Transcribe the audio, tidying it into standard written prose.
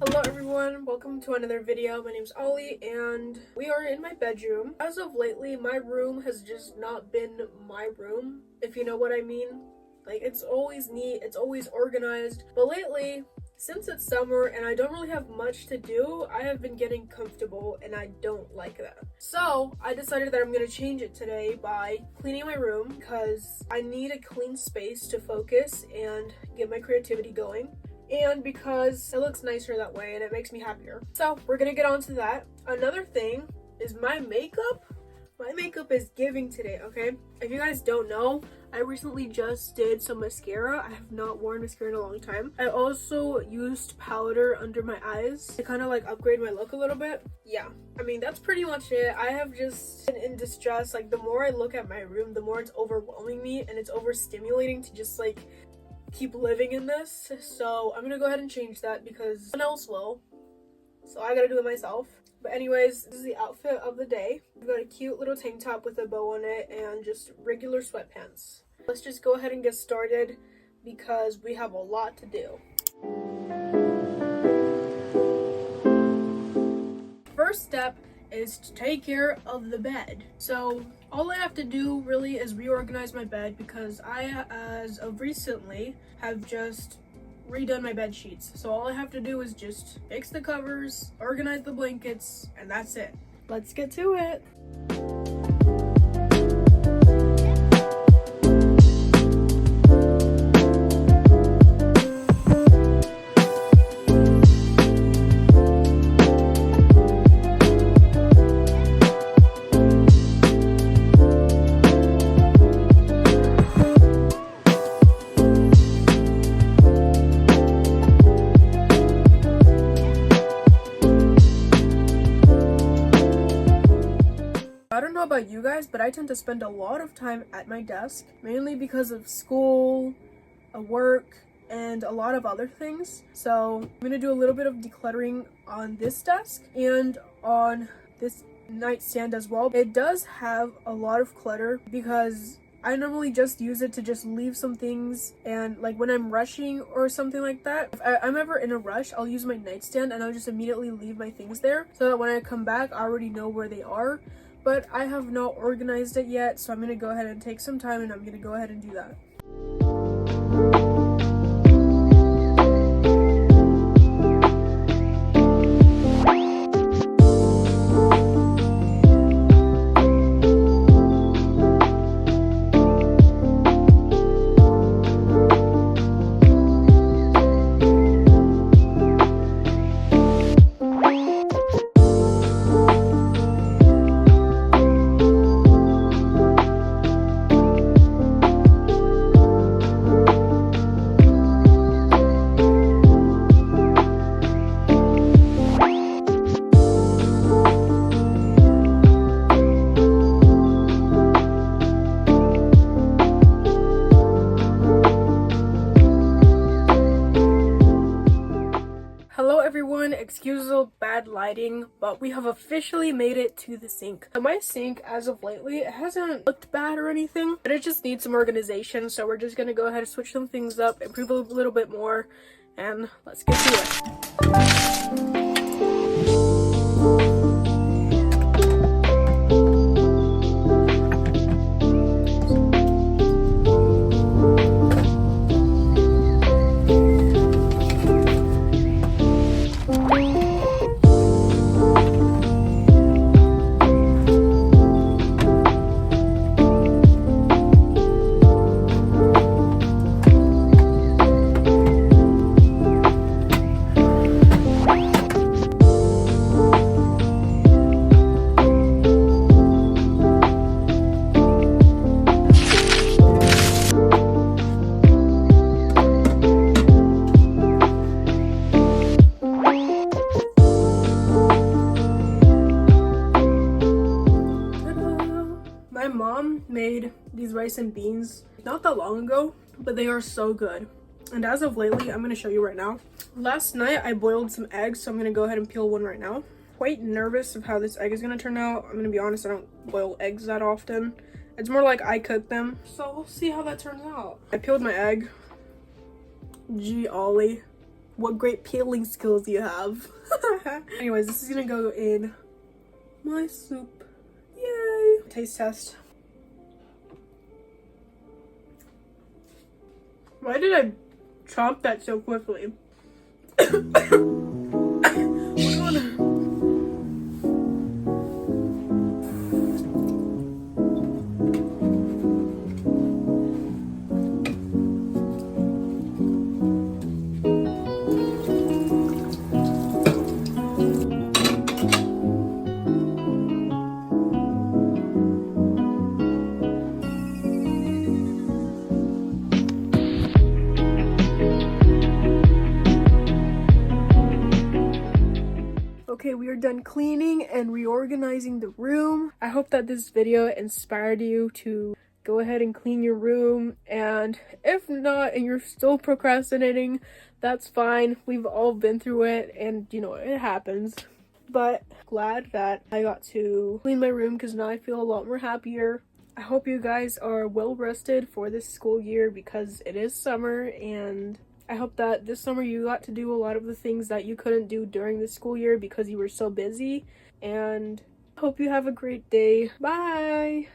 Hello everyone, welcome to another video. My name's Ollie and we are in my bedroom. As of lately, my room has just not been my room, if you know what I mean. Like, it's always neat, it's always organized, but lately, since it's summer and I don't really have much to do, I have been getting comfortable and I don't like that. So I decided that I'm gonna change it today by cleaning my room because I need a clean space to focus and get my creativity going. And because it looks nicer that way and it makes me happier. So we're gonna get on to that. Another thing is my makeup. My makeup is giving today, okay? If you guys don't know, I recently just did some mascara. I have not worn mascara in a long time. I also used powder under my eyes to kind of like upgrade my look a little bit. Yeah, I mean, that's pretty much it. I have just been in distress. Like, the more I look at my room, the more it's overwhelming me and it's overstimulating to just like keep living in this. So I'm gonna go ahead and change that because no one else will, so I gotta do it myself. But anyways, this is the outfit of the day. I've got a cute little tank top with a bow on it and just regular sweatpants. Let's just go ahead and get started because we have a lot to do. First step is to take care of the bed. So all I have to do really is reorganize my bed because I, as of recently, have just redone my bed sheets. So all I have to do is just fix the covers, organize the blankets, and that's it. Let's get to it. I don't know about you guys, but I tend to spend a lot of time at my desk, mainly because of school, work, and a lot of other things. So I'm gonna do a little bit of decluttering on this desk and on this nightstand as well. It does have a lot of clutter because I normally just use it to just leave some things, and like when I'm rushing or something like that, if I'm ever in a rush, I'll use my nightstand and I'll just immediately leave my things there so that when I come back, I already know where they are. But I have not organized it yet, so I'm gonna go ahead and take some time and I'm gonna go ahead and do that. Hello everyone, excuse the bad lighting, but we have officially made it to the sink. Now, my sink, as of lately, it hasn't looked bad or anything, but it just needs some organization, so we're just gonna go ahead and switch some things up, improve a little bit more, and let's get to it. My mom made these rice and beans not that long ago, but they are so good. And as of lately, I'm going to show you right now. Last night I boiled some eggs, so I'm going to go ahead and peel one right now. Quite nervous of how this egg is going to turn out. I'm going to be honest, I don't boil eggs that often. It's more like I cook them. So we'll see how that turns out. I peeled my egg. Gee, Ollie. what great peeling skills you have. Anyways, this is gonna go in my soup. Yay! Taste test. Why did I chomp that so quickly? Okay, we are done cleaning and reorganizing the room. I hope that this video inspired you to go ahead and clean your room, and if not and you're still procrastinating, that's fine. We've all been through it, and you know, it happens. But glad that I got to clean my room because now I feel a lot more happier. I hope you guys are well rested for this school year because it is summer, and I hope that this summer you got to do a lot of the things that you couldn't do during the school year because you were so busy, and hope you have a great day. Bye!